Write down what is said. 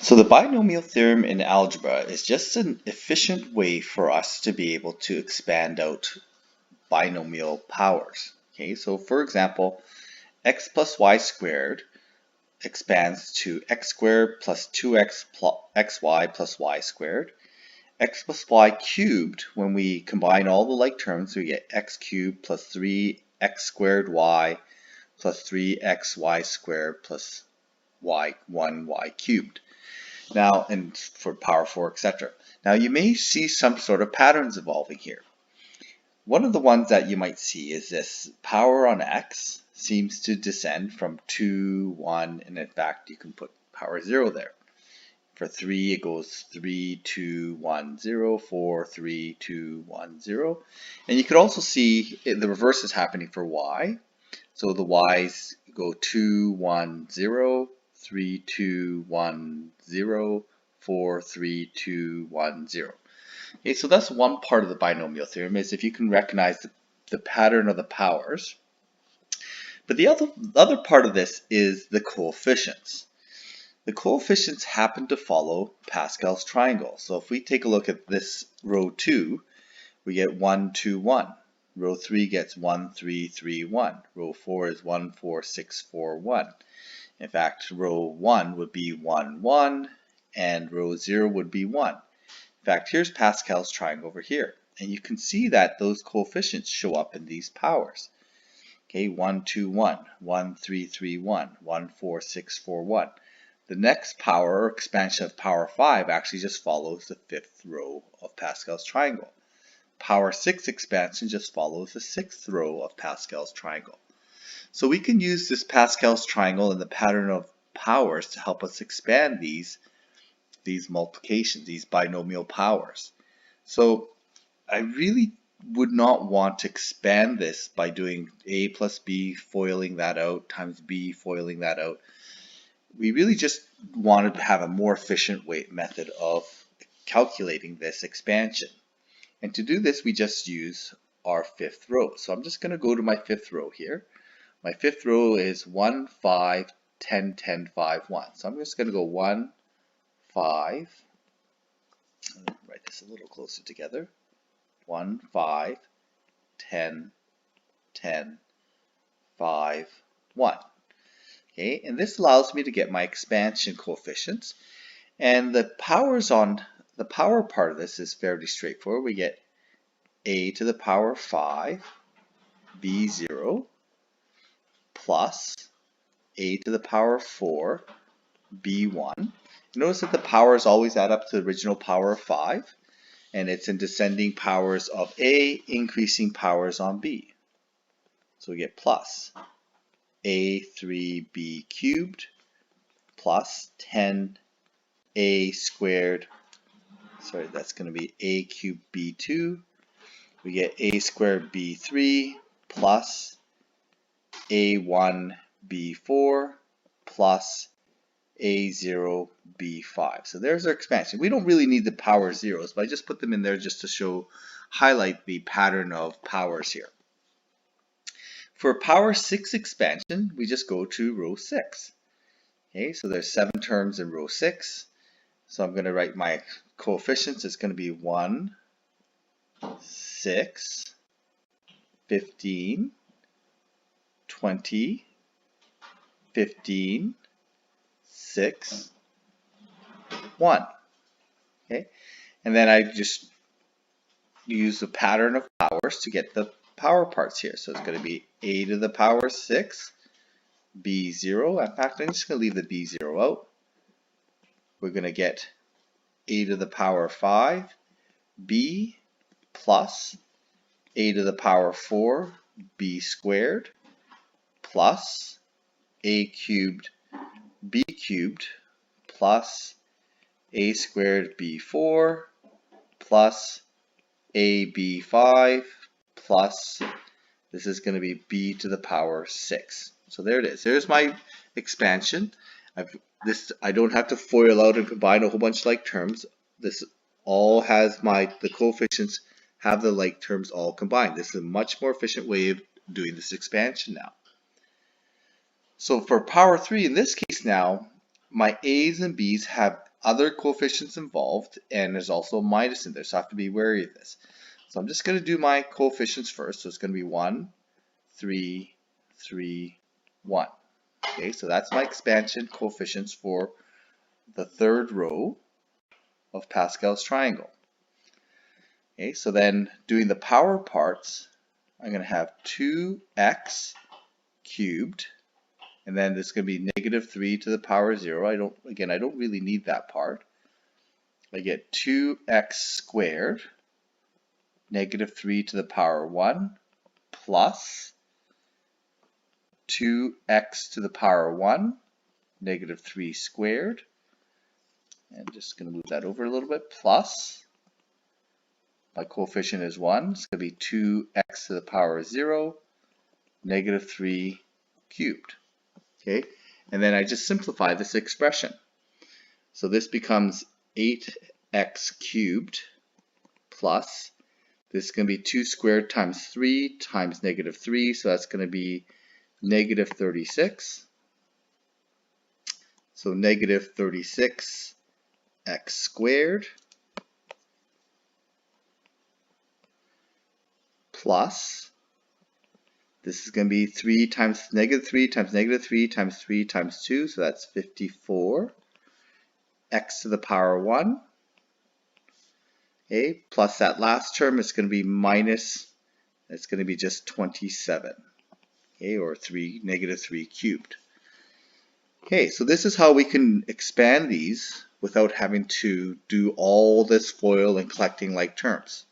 So the binomial theorem in algebra is just an efficient way for us to be able to expand out binomial powers. Okay, so for example, x plus y squared expands to x squared plus 2x plus xy plus y squared. X plus y cubed, when we combine all the like terms, we get x cubed plus 3x squared y plus 3xy squared plus y cubed. Now, and for power 4, etc. Now, you may see some sort of patterns evolving here. One of the ones that you might see is this power on x seems to descend from 2, 1, and in fact, you can put power 0 there. For 3, it goes 3, 2, 1, 0, 4, 3, 2, 1, 0. And you could also see the reverse is happening for y. So the y's go 2, 1, 0, 3, 2, 1, 0, 4, 3, 2, 1, 0. Okay, so that's one part of the binomial theorem, is if you can recognize the pattern of the powers. But the other part of this is the coefficients. The coefficients happen to follow Pascal's triangle. So if we take a look at this row 2, we get 1, 2, 1. Row 3 gets 1, 3, 3, 1. Row 4 is 1, 4, 6, 4, 1. In fact, row 1 would be 1, 1, and row 0 would be 1. In fact, here's Pascal's triangle over here. And you can see that those coefficients show up in these powers. Okay, 1, 2, 1, 1, 3, 3, 1, 1, 4, 6, 4, 1. The next power, or expansion of power 5, actually just follows the 5th row of Pascal's triangle. Power 6 expansion just follows the 6th row of Pascal's triangle. So we can use this Pascal's triangle and the pattern of powers to help us expand these multiplications, these binomial powers. So I really would not want to expand this by doing a plus b, foiling that out, times b, foiling that out. We really just wanted to have a more efficient method of calculating this expansion. And to do this, we just use our 5th row. So I'm just going to go to my 5th row here. My 5th row is 1, 5, 10, 10, 5, 1. So I'm just going to go 1, 5. Let me write this a little closer together. 1, 5, 10, 10, 5, 1. Okay, and this allows me to get my expansion coefficients. And the powers on the power part of this is fairly straightforward. We get a to the power 5, b0, plus a to the power 4, b1. Notice that the powers always add up to the original power of 5, and it's in descending powers of a, increasing powers on b. So we get plus a3b cubed plus 10a squared, sorry, that's going to be a cubed b2. We get a squared b3 plus a1 b4 plus a0 b5. So there's our expansion. We don't really need the power zeros, but I just put them in there just to highlight the pattern of powers here. For power 6 expansion, we just go to row 6. Okay, so there's 7 terms in row 6. So I'm going to write my coefficients. It's going to be 1, 6, 15, 20, 15, 6, 1. Okay, and then I just use the pattern of powers to get the power parts here. So it's going to be a to the power 6, b0. In fact, I'm just going to leave the b0 out. We're going to get a to the power 5, b plus a to the power 4, b squared, plus a cubed, b cubed, plus a squared, b4, plus ab5, plus this is going to be b to the power 6. So there it is. There's my expansion. I don't have to FOIL out and combine a whole bunch of like terms. This all has the coefficients have the like terms all combined. This is a much more efficient way of doing this expansion now. So for power 3, in this case now, my a's and b's have other coefficients involved, and there's also a minus in there, so I have to be wary of this. So I'm just going to do my coefficients first. So it's going to be 1, 3, 3, 1. Okay, so that's my expansion coefficients for the third row of Pascal's triangle. Okay, so then doing the power parts, I'm going to have 2x cubed, and then this is going to be negative 3 to the power 0. I don't really need that part. I get 2x squared, negative 3 to the power 1, plus 2x to the power 1, negative 3 squared. And just going to move that over a little bit, plus my coefficient is 1. It's going to be 2x to the power 0, negative 3 cubed. Okay, and then I just simplify this expression. So this becomes 8x cubed plus, this is going to be 2 squared times 3 times negative 3, so that's going to be negative 36. So negative 36x squared plus, this is going to be 3 times negative 3 times negative 3 times 3 times 2, so that's 54. X to the power 1. Okay, plus that last term is going to be minus, it's going to be just 27. Okay, or negative 3 cubed. Okay, so this is how we can expand these without having to do all this FOIL and collecting like terms.